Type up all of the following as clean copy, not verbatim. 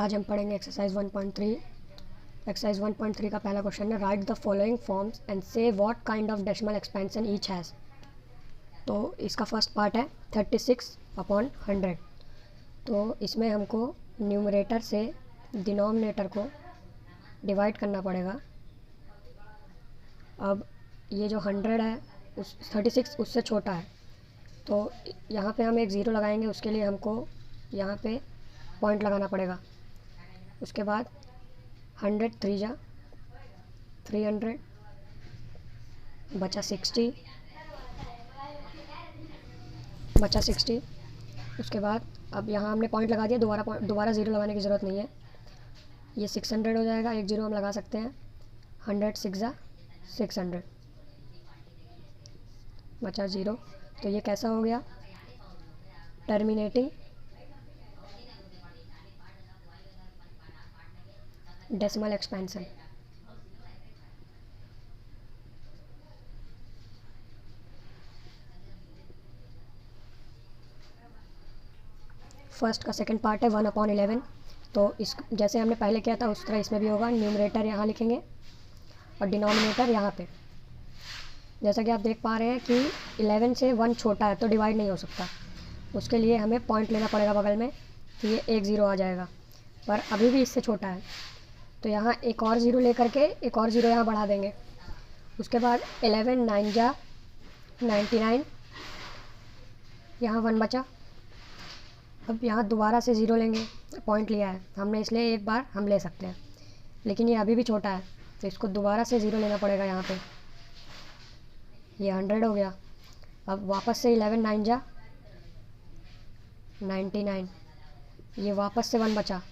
आज हम पढ़ेंगे एक्सरसाइज 1.3। एक्सरसाइज 1.3 का पहला क्वेश्चन है, write the following forms and say what kind of decimal expansion each has. तो इसका फर्स्ट पार्ट है 36/100। तो इसमें हमको न्यूमरेटर से डिनोमिनेटर को डिवाइड करना पड़ेगा। अब ये जो 100 है उस 36 उससे छोटा है, तो यहाँ पे हम एक ज़ीरो लगाएंगे। उसके लिए हमको यहाँ पे पॉइंट लगाना पड़ेगा। उसके बाद 100 3 जा 300 बचा 60 उसके बाद अब यहाँ हमने पॉइंट लगा दिया, दोबारा ज़ीरो लगाने की ज़रूरत नहीं है। ये 600 हो जाएगा, एक ज़ीरो हम लगा सकते हैं। 100 6 जा 600 बचा 0। तो ये कैसा हो गया? Terminating decimal expansion. फर्स्ट का सेकंड पार्ट है 1/11। तो इस जैसे हमने पहले किया था उस तरह इसमें भी होगा। न्यूमरेटर यहाँ लिखेंगे और डिनोमिनेटर यहाँ पे। जैसा कि आप देख पा रहे हैं कि 11 से 1 छोटा है तो डिवाइड नहीं हो सकता। उसके लिए हमें पॉइंट लेना पड़ेगा बगल में, तो ये एक ज़ीरो आ जाएगा, पर अभी भी इससे छोटा है। तो यहाँ एक और ज़ीरो लेकर के एक और ज़ीरो यहाँ बढ़ा देंगे। उसके बाद 11 9 जा 99, यहाँ 1 बचा। अब यहाँ दोबारा से ज़ीरो लेंगे, पॉइंट लिया है हमने इसलिए एक बार हम ले सकते हैं, लेकिन ये अभी भी छोटा है तो इसको दोबारा से ज़ीरो लेना पड़ेगा। यहाँ पे ये 100 हो गया। अब वापस से 11 9 जा 99, ये वापस से 1 बचा।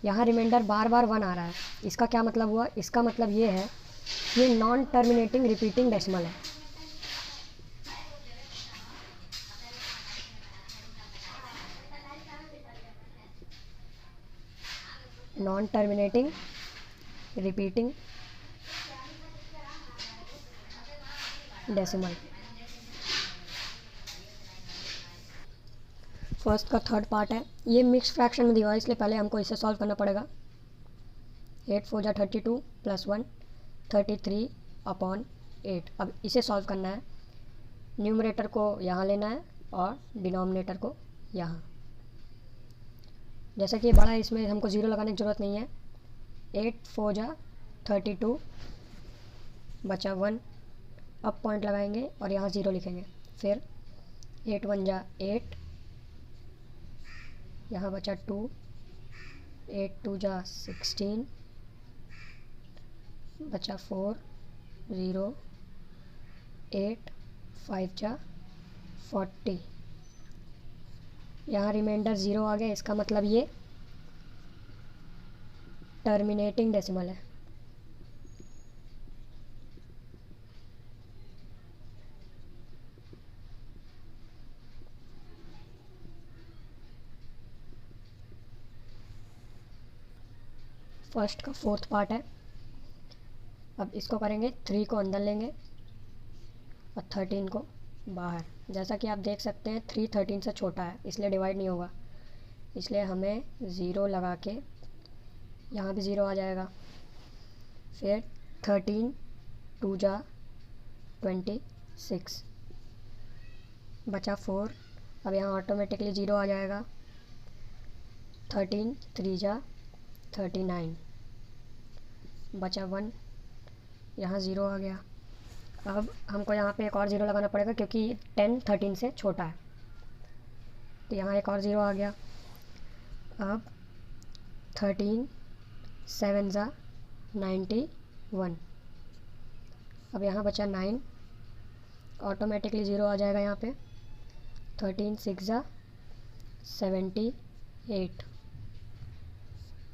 यहाँ रिमाइंडर बार बार 1 आ रहा है। इसका क्या मतलब हुआ? इसका मतलब ये है ये नॉन टर्मिनेटिंग रिपीटिंग डेसिमल है। Non terminating repeating decimal. First का थर्ड पार्ट है, ये मिक्स फ्रैक्शन में दिया हुआ है इसलिए पहले हमको इसे सॉल्व करना पड़ेगा। 8 4 जा 32 + 1 33/8। अब इसे सॉल्व करना है। न्यूमरेटर को यहाँ लेना है और डिनोमिनेटर को यहाँ। जैसा कि ये बड़ा है इसमें हमको ज़ीरो लगाने की ज़रूरत नहीं है। 8 4 जा 32 बचा 1। अब पॉइंट लगाएंगे और यहाँ ज़ीरो लिखेंगे। फिर 8 1 जा 8, यहाँ बचा 2, 8 2 जा 16 बचा 4 0, 8 5 जा 40। यहाँ रिमाइंडर 0 आ गया, इसका मतलब ये टर्मिनेटिंग डेसिमल है। फर्स्ट का फोर्थ पार्ट है। अब इसको करेंगे, 3 को अंदर लेंगे और 13 को बाहर। जैसा कि आप देख सकते हैं 3 13 से छोटा है इसलिए डिवाइड नहीं होगा, इसलिए हमें ज़ीरो लगा के यहाँ भी ज़ीरो आ जाएगा। फिर 13 2 जा 26 बचा 4। अब यहाँ ऑटोमेटिकली ज़ीरो आ जाएगा। 13 3 जा 39 बचा 1, यहाँ ज़ीरो आ गया। अब हमको यहाँ पे एक और ज़ीरो लगाना पड़ेगा क्योंकि 10 13 से छोटा है, तो यहाँ एक और ज़ीरो आ गया। अब 13 7 जा 91। अब यहाँ बचा 9, ऑटोमेटिकली ज़ीरो आ जाएगा यहाँ पे। 13 6 जा 78।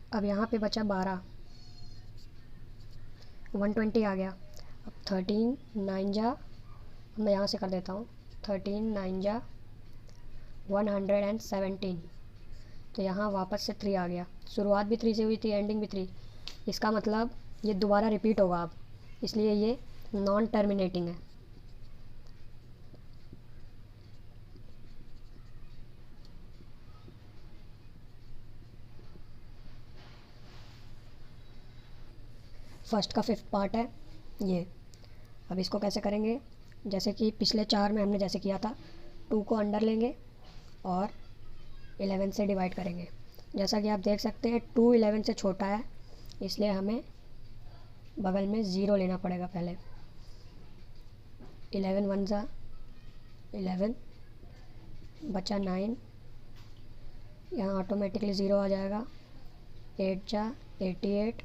अब यहाँ पे बचा 12, 120 आ गया। अब 13 9 जा, मैं यहाँ से कर देता हूँ, 13 9 जा 117। तो यहाँ वापस से 3 आ गया। शुरुआत भी 3 से हुई थी, एंडिंग भी 3। इसका मतलब ये दोबारा रिपीट होगा अब, इसलिए ये नॉन टर्मिनेटिंग है। फर्स्ट का 5th पार्ट है ये। अब इसको कैसे करेंगे, जैसे कि पिछले 4 में हमने जैसे किया था, 2 को अंडर लेंगे और 11 से डिवाइड करेंगे। जैसा कि आप देख सकते हैं 2 11 से छोटा है, इसलिए हमें बगल में 0 लेना पड़ेगा पहले। 11 1 जा 11, बचा 9, यहाँ ऑटोमेटिकली 0 आ जाएगा। 8 जा 88,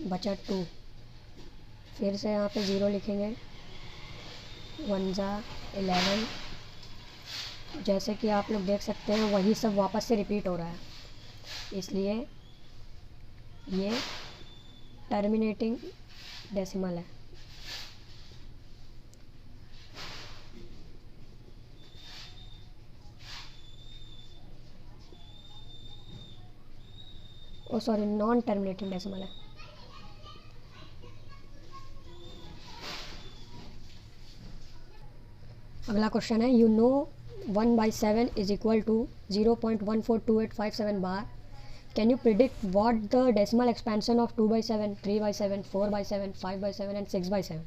बचा 2, फिर से यहाँ पे 0 लिखेंगे। 1 जा 11, जैसे कि आप लोग देख सकते हैं वही सब वापस से रिपीट हो रहा है, इसलिए ये टर्मिनेटिंग डेसिमल है। Oh sorry, non terminating decimal है। अगला क्वेश्चन है, you know 1/7 is equal to 0.142857 bar. Can you predict what the decimal expansion of 2/7, 3/7, 4/7, 5/7 and 6/7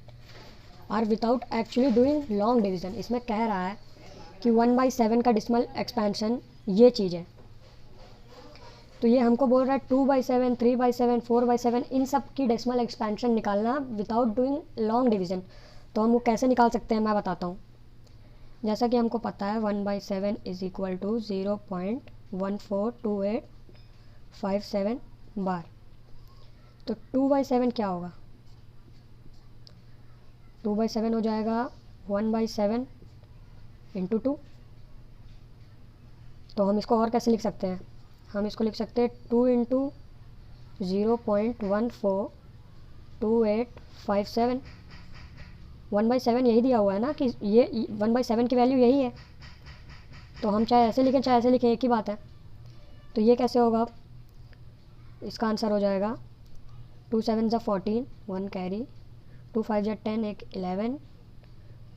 are without actually doing long division. इसमें कह रहा है कि 1/7 का डेसिमल एक्सपेंशन ये चीज़ है, तो ये हमको बोल रहा है 2/7, 3/7, 4/7 इन सब की डेसिमल एक्सपेंशन निकालना विदाउट डूइंग लॉन्ग डिवीजन। तो हम वो कैसे निकाल सकते हैं मैं बताता हूँ। जैसा कि हमको पता है 1/7 इज इक्वल टू 0.142857 बार। तो 2/7 क्या होगा, 2/7 हो जाएगा 1/7 इंटू 2। तो हम इसको और कैसे लिख सकते हैं, हम इसको लिख सकते हैं 2 इंटू 0.142857। 1/7 यही दिया हुआ है ना, कि ये 1/7 की वैल्यू यही है, तो हम चाहे ऐसे लिखें चाहे ऐसे लिखें एक ही बात है। तो ये कैसे होगा, इसका आंसर हो जाएगा 2 7 जा 14, 1 कैरी, 2 5 जा 10, एक 11,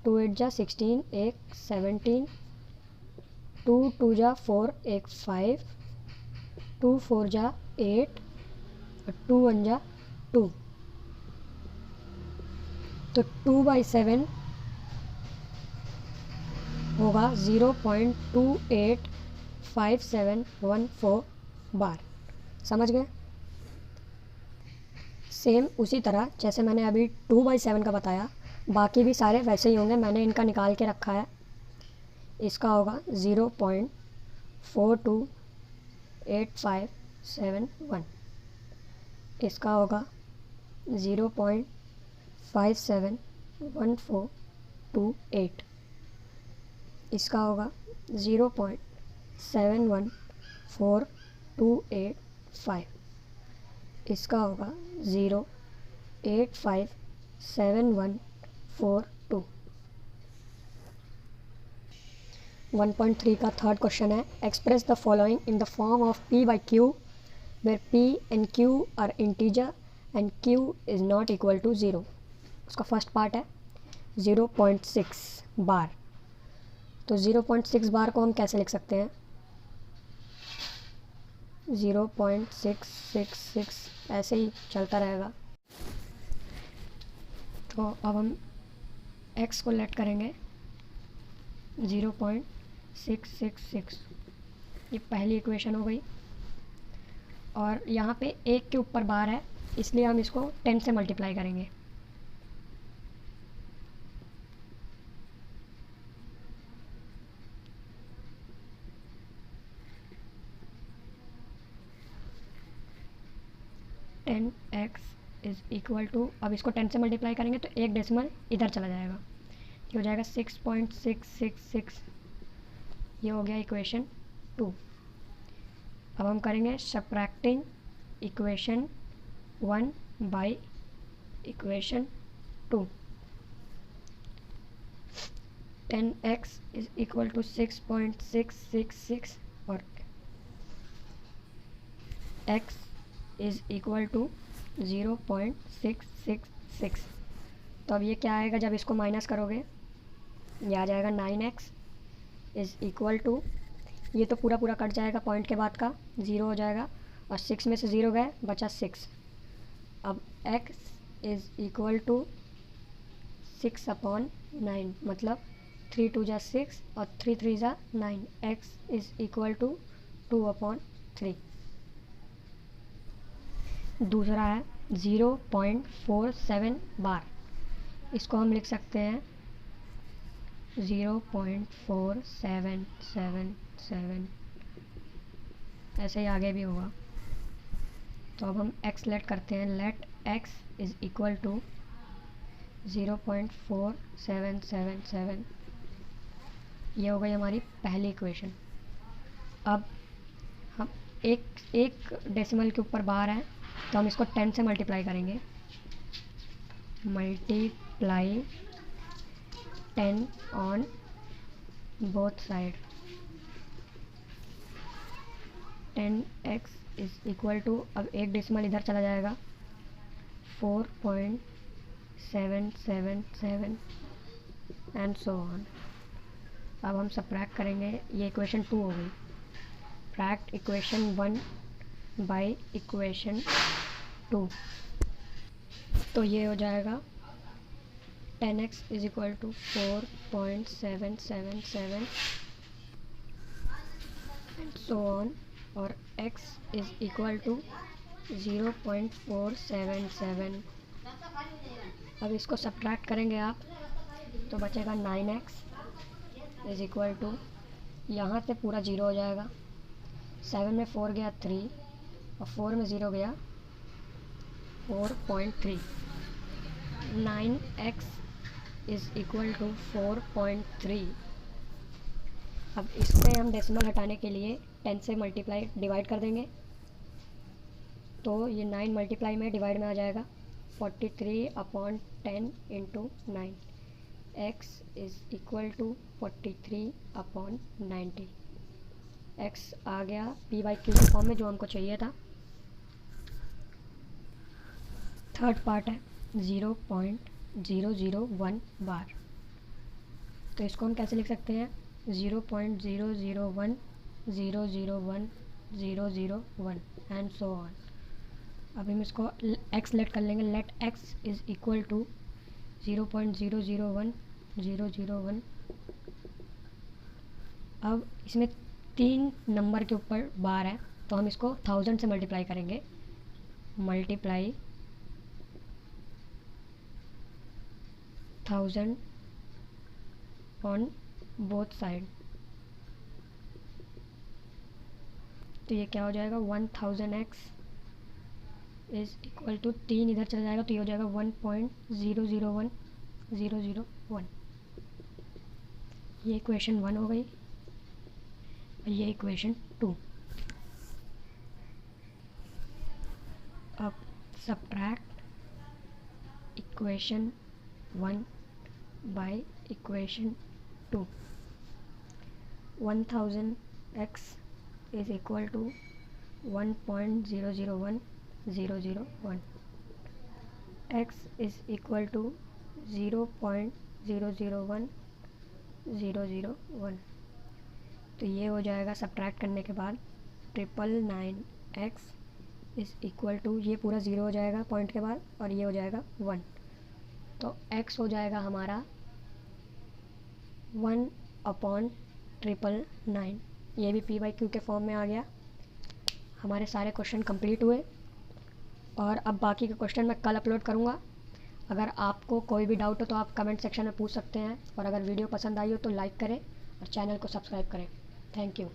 2 8 जा 16, एक 17, 2 2 जा 4, एक 5, 2 4 जा 8 और 2 1 जा 2। तो 2/7 होगा 0.285714 बार। समझ गए। सेम उसी तरह जैसे मैंने अभी 2/7 का बताया, बाकी भी सारे वैसे ही होंगे। मैंने इनका निकाल के रखा है। इसका होगा 0.428571, इसका होगा 0.571428, इसका होगा 0.714285, इसका होगा 0.857142। 1.3 का थर्ड क्वेश्चन है, express the following in the form of p/q where p and q are integer and q is not equal to 0। उसका फर्स्ट पार्ट है 0.6 बार। तो 0.6 बार को हम कैसे लिख सकते हैं, 0.666 ऐसे ही चलता रहेगा। तो अब हम x को लेट करेंगे 0.666, ये पहली इक्वेशन हो गई। और यहाँ पे 1 के ऊपर बार है, इसलिए हम इसको 10 से मल्टीप्लाई करेंगे। x इज़ इक्वल टू, अब इसको 10 से मल्टीप्लाई करेंगे तो एक डेसिमल इधर चला जाएगा, ये हो जाएगा 6.666। ये हो गया इक्वेशन 2। अब हम करेंगे subtracting equation 1 by equation 2। 10x is equal to 6.666 और x इज़ इक्वल टू 0.666। तो अब ये क्या आएगा, जब इसको माइनस करोगे ये आ जाएगा 9x इज़ इक्वल टू, ये तो पूरा पूरा कट जाएगा, पॉइंट के बाद का 0 हो जाएगा और 6 में से 0 गए, बचा 6। अब x इज़ इक्वल टू 6/9, मतलब 3 2 जा 6 और 3 3 जा 9, x इज़ इक्वल टू 2/3। दूसरा है 0.47 बार, इसको हम लिख सकते हैं 0.4777, ऐसे ही आगे भी होगा। तो अब हम x लेट करते हैं, let x is equal to 0.4777, ये हो गई हमारी पहली इक्वेशन। अब हम एक डेसिमल के ऊपर बार है तो हम इसको 10 से मल्टीप्लाई करेंगे, multiply 10 on both side. 10x is equal to, अब एक डेसिमल इधर चला जाएगा, 4.777 एंड सो ऑन। अब हम सबट्रैक्ट करेंगे, ये इक्वेशन 2 हो गई। सबट्रैक्ट इक्वेशन 1 बाय इक्वेशन 2, तो ये हो जाएगा 10x is equal to 4.777 and so on, और x इज़ इक्वल टू 0.477। अब इसको सबट्रैक्ट करेंगे आप तो बचेगा 9x इज़ इक्वल टू, यहाँ से पूरा 0 हो जाएगा, 7 में 4 गया 3 और 4 में 0 गया 4.3। 9x is equal to 4.3। अब इसमें हम डेसिमल हटाने के लिए 10 से मल्टीप्लाई डिवाइड कर देंगे, तो ये 9 मल्टीप्लाई में डिवाइड में आ जाएगा, 43/10 into 9, x is equal to 43/90। x आ गया p/q के फॉर्म में जो हमको चाहिए था। थर्ड पार्ट है 0.001 बार, तो इसको हम कैसे लिख सकते हैं, 0.001001001 एंड सो ऑन। अब हम इसको x लेट कर लेंगे, let x is equal to 0.0010001। अब इसमें 3 नंबर के ऊपर बार है तो हम इसको 1000 से मल्टीप्लाई करेंगे, मल्टीप्लाई 1000 ऑन बोथ साइड, तो ये क्या हो जाएगा, 1000x इज़ इक्वल टू 3 इधर चला जाएगा तो ये हो जाएगा 1.001001। ये इक्वेशन 1 हो गई और ये इक्वेशन 2। अब subtract equation 1 by equation 2। 1000x is equal to 1.001001, x is equal to 0.0010001, तो ये हो जाएगा सबट्रैक्ट करने के बाद 999x इज़ इक्वल टू, ये पूरा 0 हो जाएगा पॉइंट के बाद और ये हो जाएगा 1, तो x हो जाएगा हमारा 1/999। ये भी p/q के फॉर्म में आ गया। हमारे सारे क्वेश्चन कंप्लीट हुए और अब बाकी के क्वेश्चन मैं कल अपलोड करूँगा। अगर आपको कोई भी डाउट हो तो आप कमेंट सेक्शन में पूछ सकते हैं, और अगर वीडियो पसंद आई हो तो लाइक करें और चैनल को सब्सक्राइब करें। Thank you.